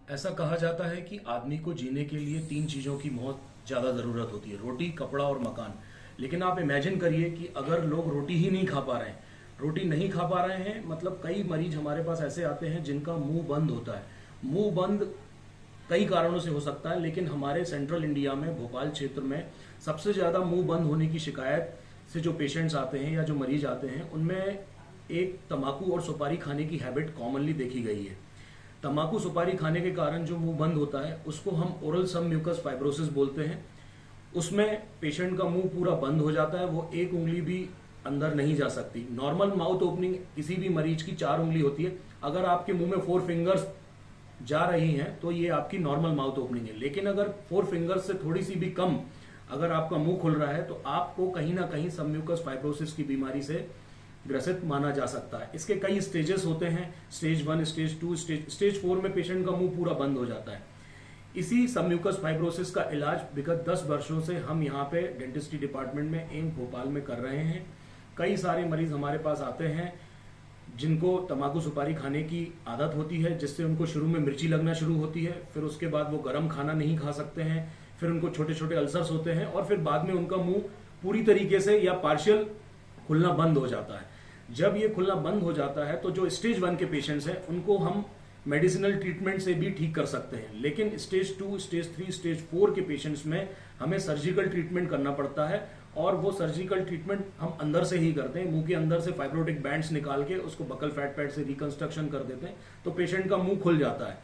ऐसा कहा जाता है कि आदमी को जीने के लिए तीन चीजों की बहुत ज्यादा जरूरत होती है, रोटी, कपड़ा और मकान। लेकिन आप इमेजिन करिए कि अगर लोग रोटी ही नहीं खा पा रहे हैं, रोटी नहीं खा पा रहे हैं, मतलब कई मरीज हमारे पास ऐसे आते हैं जिनका मुंह बंद होता है। मुंह बंद कई कारणों से हो सकता है, लेकिन हमारे सेंट्रल इंडिया में, भोपाल क्षेत्र में सबसे ज्यादा मुंह बंद होने की शिकायत से जो पेशेंट्स आते हैं या जो मरीज आते हैं, उनमें एक तंबाकू और सुपारी खाने की हैबिट कॉमनली देखी गई है। तंबाकू सुपारी खाने के कारण जो मुंह बंद होता है उसको हम ओरल सब म्यूकस फाइब्रोसिस बोलते हैं। उसमें पेशेंट का मुंह पूरा बंद हो जाता है, वो एक उंगली भी अंदर नहीं जा सकती। नॉर्मल माउथ ओपनिंग किसी भी मरीज की 4 उंगली होती है। अगर आपके मुंह में 4 फिंगर्स जा रही हैं तो ये आपकी नॉर्मल माउथ ओपनिंग है। लेकिन अगर 4 फिंगर्स से थोड़ी सी भी कम अगर आपका मुंह खुल रहा है तो आपको कहीं ना कहीं सब म्यूकस फाइब्रोसिस की बीमारी से ग्रसित माना जा सकता है। इसके कई स्टेजेस होते हैं, स्टेज 1, स्टेज 2, स्टेज 4 में पेशेंट का मुंह पूरा बंद हो जाता है। इसी सब म्यूकस फाइब्रोसिस का इलाज विगत 10 वर्षों से हम यहाँ पे डेंटिस्ट्री डिपार्टमेंट में एम्स भोपाल में कर रहे हैं। कई सारे मरीज हमारे पास आते हैं जिनको तंबाकू सुपारी खाने की आदत होती है, जिससे उनको शुरू में मिर्ची लगना शुरू होती है, फिर उसके बाद वो गर्म खाना नहीं खा सकते हैं, फिर उनको छोटे छोटे अल्सर्स होते हैं और फिर बाद में उनका मुंह पूरी तरीके से या पार्शियल खुलना बंद हो जाता है। जब ये खुलना बंद हो जाता है तो जो स्टेज 1 के पेशेंट्स हैं उनको हम मेडिसिनल ट्रीटमेंट से भी ठीक कर सकते हैं। लेकिन स्टेज 2, स्टेज 3, स्टेज 4 के पेशेंट्स में हमें सर्जिकल ट्रीटमेंट करना पड़ता है और वो सर्जिकल ट्रीटमेंट हम अंदर से ही करते हैं। मुंह के अंदर से फाइब्रोटिक बैंड्स निकाल के उसको बकल फैट पैड से रिकंस्ट्रक्शन कर देते हैं तो पेशेंट का मुंह खुल जाता है।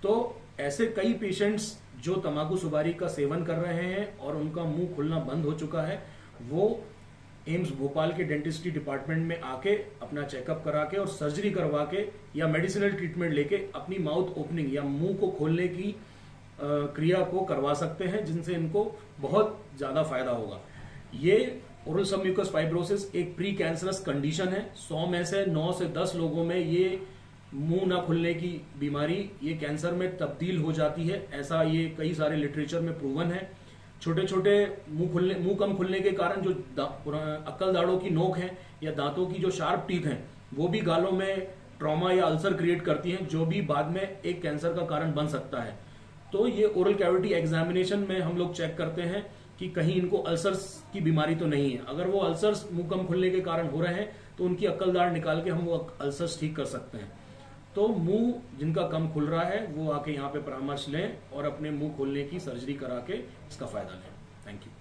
तो ऐसे कई पेशेंट्स जो तंबाकू सुपारी का सेवन कर रहे हैं और उनका मुंह खुलना बंद हो चुका है, वो एम्स भोपाल के डेंटिस्ट्री डिपार्टमेंट में आके अपना चेकअप करा के और सर्जरी करवा के या मेडिसिनल ट्रीटमेंट लेके अपनी माउथ ओपनिंग या मुंह को खोलने की क्रिया को करवा सकते हैं, जिनसे इनको बहुत ज्यादा फायदा होगा। ये ओरल सब म्यूकस फाइब्रोसिस एक प्री कैंसरस कंडीशन है। 100 में से 9 से 10 लोगों में ये मुंह ना खुलने की बीमारी ये कैंसर में तब्दील हो जाती है। ऐसा ये कई सारे लिटरेचर में प्रूवन है। छोटे छोटे मुंह कम खुलने के कारण जो अक्कल दाढ़ों की नोक है या दांतों की जो शार्प टीथ हैं वो भी गालों में ट्रॉमा या अल्सर क्रिएट करती हैं, जो भी बाद में एक कैंसर का कारण बन सकता है। तो ये ओरल कैविटी एग्जामिनेशन में हम लोग चेक करते हैं कि कहीं इनको अल्सर्स की बीमारी तो नहीं है। अगर वो अल्सर्स मुंह कम खुलने के कारण हो रहे हैं तो उनकी अक्कल दाढ़ निकाल के हम वो अल्सर्स ठीक कर सकते हैं। तो मुंह जिनका कम खुल रहा है वो आके यहाँ पे परामर्श लें और अपने मुंह खोलने की सर्जरी करा के इसका फायदा लें। Thank you.